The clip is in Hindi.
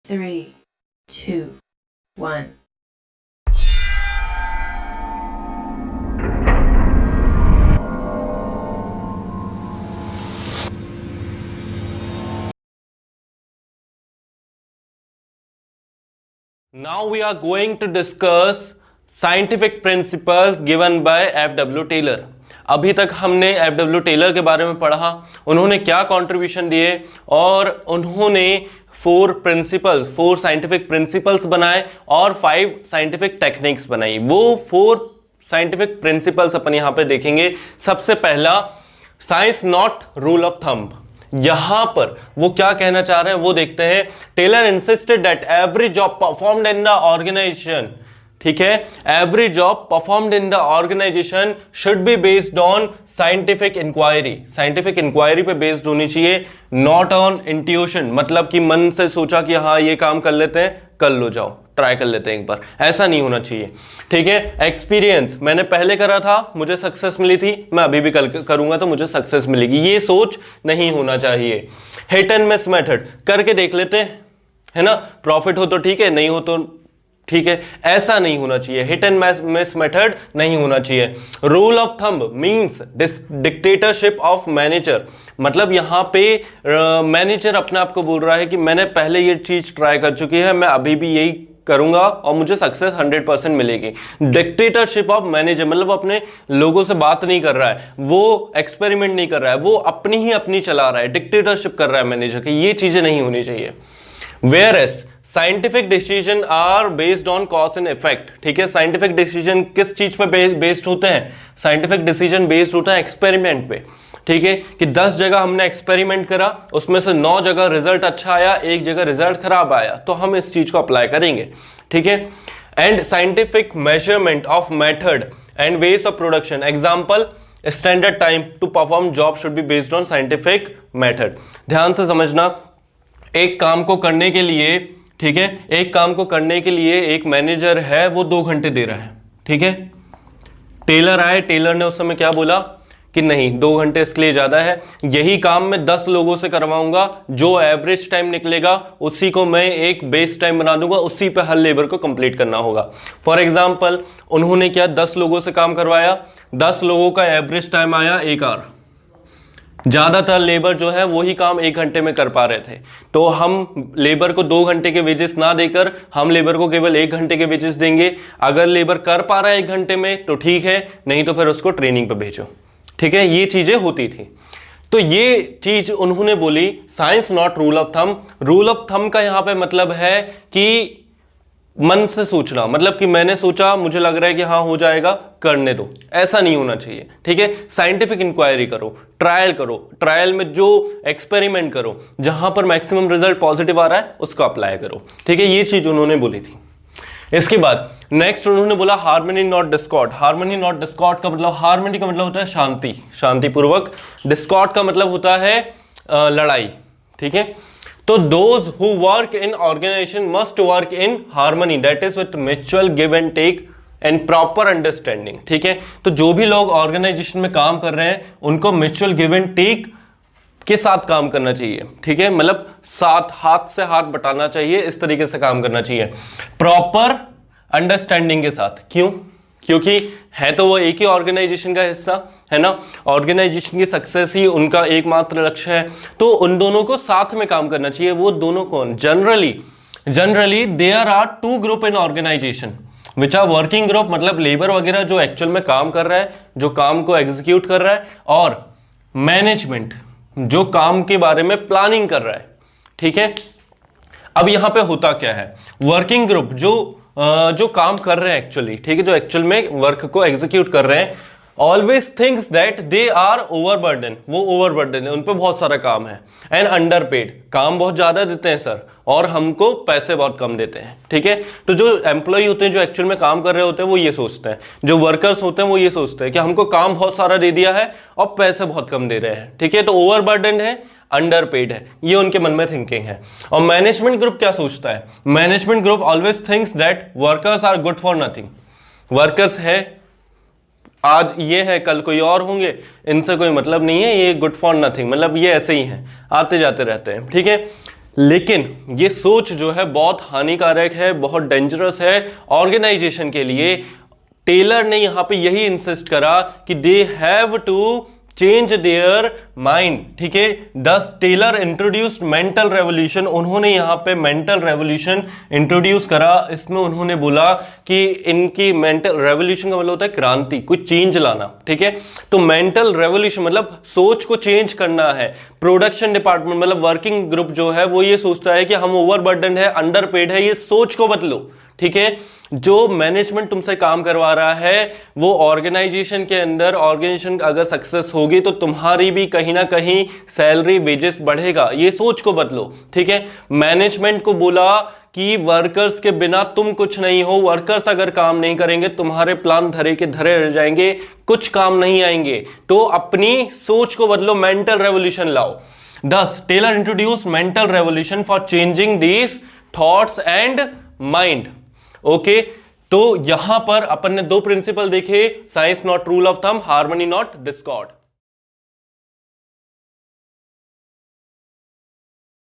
3, 2, 1. Now we are going to discuss scientific principles given by F.W. Taylor. अभी तक हमने F.W. टेलर के बारे में पढ़ा, उन्होंने क्या कंट्रीब्यूशन दिए और उन्होंने 4 साइंटिफिक प्रिंसिपल्स बनाए और 5 साइंटिफिक टेक्निक्स बनाई। वो 4 साइंटिफिक प्रिंसिपल्स अपन यहां पे देखेंगे। सबसे पहला, science not rule of thumb. यहां पर वो क्या कहना चाह रहे हैं वो देखते हैं। Taylor insisted that every job performed in the organization, ठीक है, every job performed in the organization should be based on scientific inquiry. Scientific inquiry पे बेस्ड होनी चाहिए, नॉट ऑन इंट्यूशन, मतलब कि मन से सोचा कि हाँ ये काम कर लेते हैं, कर लो, जाओ ट्राई कर लेते हैं एक बार, ऐसा नहीं होना चाहिए, ठीक है। एक्सपीरियंस, मैंने पहले करा था मुझे सक्सेस मिली थी, मैं अभी भी करूंगा तो मुझे सक्सेस मिलेगी, ये सोच नहीं होना चाहिए। हिट एंड मिस मेथड, करके देख लेते हैं, है ना, प्रॉफिट हो तो ठीक है, नहीं हो तो ठीक है, ऐसा नहीं होना चाहिए। हिट एंड मिस मेथड नहीं होना चाहिए। Rule of thumb means dictatorship of manager, मतलब यहां पे मैनेजर अपने आप को बोल रहा है कि मैंने पहले ये चीज ट्राई कर चुकी है, मैं अभी भी यही करूंगा और मुझे सक्सेस 100% मिलेगी। डिक्टेटरशिप ऑफ मैनेजर मतलब अपने लोगों से बात नहीं कर रहा है, वो एक्सपेरिमेंट नहीं कर रहा है, वो अपनी चला रहा है, डिक्टेटरशिप कर रहा है मैनेजर की, ये चीजें नहीं होनी चाहिए। Whereas scientific decision are based on cause and effect, ठीक है। साइंटिफिक डिसीजन किस चीज पे बेस्ड होते हैं? साइंटिफिक डिसीजन बेस्ड होता है एक्सपेरिमेंट पे, ठीक है, कि 10 जगह हमने एक्सपेरिमेंट करा, उसमें से 9 जगह रिजल्ट अच्छा आया, 1 जगह रिजल्ट खराब आया, तो हम इस चीज को अप्लाई करेंगे, ठीक है। And scientific measurement of method and ways of production, example standard time to perform job should be based on scientific method. ध्यान से समझना, एक काम को करने के लिए, ठीक है, एक काम को करने के लिए एक मैनेजर है, वो 2 घंटे दे रहा है, ठीक है। टेलर आए, टेलर ने उस समय क्या बोला कि नहीं 2 घंटे इसके लिए ज्यादा है, यही काम मैं 10 लोगों से करवाऊंगा, जो एवरेज टाइम निकलेगा उसी को मैं एक बेस टाइम बना दूंगा, उसी पे हर लेबर को कंप्लीट करना होगा। फॉर एग्जांपल उन्होंने क्या 10 लोगों से काम करवाया, 10 लोगों का एवरेज टाइम आया 1 आवर, ज्यादातर लेबर जो है वही काम 1 घंटे में कर पा रहे थे, तो हम लेबर को 2 घंटे के वेजेस ना देकर हम लेबर को केवल 1 घंटे के वेजेस देंगे। अगर लेबर कर पा रहा है 1 घंटे में तो ठीक है, नहीं तो फिर उसको ट्रेनिंग पे भेजो, ठीक है। ये चीजें होती थी, तो ये चीज उन्होंने बोली science not rule of thumb. Rule of thumb का यहां पे मतलब है कि मन से सोचना, मतलब कि मैंने सोचा, मुझे लग रहा है कि हाँ हो जाएगा, करने दो, ऐसा नहीं होना चाहिए, ठीक है। साइंटिफिक इंक्वायरी करो, ट्रायल में जो एक्सपेरिमेंट करो, जहां पर मैक्सिमम रिजल्ट पॉजिटिव आ रहा है उसको अप्लाई करो, ठीक है। ये चीज उन्होंने बोली थी। इसके बाद नेक्स्ट उन्होंने बोला harmony not Discord. Harmony not Discord का मतलब, हार्मनी का मतलब होता है शांति, शांतिपूर्वक, डिस्कॉर्ड का मतलब होता है लड़ाई, ठीक है। तो those who work in organization must work in harmony, that is with mutual give and take and proper understanding, ठीक है। तो जो भी लोग ऑर्गेनाइजेशन में काम कर रहे हैं उनको म्यूचुअल गिव एंड टेक के साथ काम करना चाहिए, ठीक है, मतलब साथ, हाथ से हाथ बटाना चाहिए, इस तरीके से काम करना चाहिए, प्रॉपर अंडरस्टैंडिंग के साथ। क्यों? क्योंकि है तो वो एक ही ऑर्गेनाइजेशन का हिस्सा, है ना, ऑर्गेनाइजेशन की सक्सेस ही उनका एकमात्र लक्ष्य है, तो उन दोनों को साथ में काम करना चाहिए। वो दोनों कौन? Generally there are 2 group in organization which are working group, मतलब लेबर वगैरह जो एक्चुअल में काम कर रहा है, जो काम को एग्जीक्यूट कर रहा है, और मैनेजमेंट जो काम के बारे में प्लानिंग कर रहा है, ठीक है। अब यहां पे होता क्या है, वर्किंग ग्रुप जो काम कर रहे हैं एक्चुअली, ठीक है, जो एक्चुअल में वर्क को एग्जीक्यूट कर रहे हैं, always thinks that they are overburden, वो ओवरबर्डन है, उन पे बहुत सारा काम है, एंड अंडरपेड, काम बहुत ज्यादा देते हैं सर और हमको पैसे बहुत कम देते हैं, ठीक है। तो जो एम्प्लॉय होते हैं, जो एक्चुअल में काम कर रहे होते हैं, वो ये सोचते हैं, जो वर्कर्स होते हैं वो ये सोचते हैं कि हमको काम बहुत सारा दे दिया है और पैसे बहुत कम दे रहे हैं, ठीक है। तो ओवरबर्डन है, अंडरपेड है, ये उनके मन में थिंकिंग है। और मैनेजमेंट ग्रुप क्या सोचता है? Management group always thinks that workers are good for nothing, workers है, आज ये है कल कोई और होंगे, इनसे कोई मतलब नहीं है, ये गुड फॉर नथिंग, मतलब ये ऐसे ही हैं, आते जाते रहते हैं, ठीक है। लेकिन ये सोच जो है बहुत हानिकारक है, बहुत डेंजरस है ऑर्गेनाइजेशन के लिए। टेलर ने यहां पे यही इंसिस्ट करा कि they have to change their mind, ठीक है। दस टेलर इंट्रोड्यूस्ड मेंटल रेवोल्यूशन, उन्होंने यहां पे मेंटल रेवोल्यूशन इंट्रोड्यूस करा। इसमें उन्होंने बोला कि इनकी मेंटल रेवोल्यूशन का मतलब होता है क्रांति, कुछ चेंज लाना, ठीक है। तो मेंटल रेवोल्यूशन मतलब सोच को चेंज करना है। प्रोडक्शन डिपार्टमेंट मतलब वर्किंग ग्रुप जो है वो ये सोचता है कि हम ओवरबर्डन है, अंडर पेड है, ये सोच को बदलो, ठीक है। जो मैनेजमेंट तुमसे काम करवा रहा है वो ऑर्गेनाइजेशन के अंदर, ऑर्गेनाइजेशन अगर सक्सेस होगी तो तुम्हारी भी कहीं ना कहीं सैलरी वेजेस बढ़ेगा, ये सोच को बदलो, ठीक है। मैनेजमेंट को बोला कि वर्कर्स के बिना तुम कुछ नहीं हो, वर्कर्स अगर काम नहीं करेंगे तुम्हारे प्लान धरे के धरे रह जाएंगे, कुछ काम नहीं आएंगे, तो अपनी सोच को बदलो, मेंटल रेवोल्यूशन लाओ। Thus, Taylor introduced mental revolution for changing these thoughts and mind. Okay, तो यहां पर अपन ने दो प्रिंसिपल देखे, science not rule of thumb, harmony not Discord.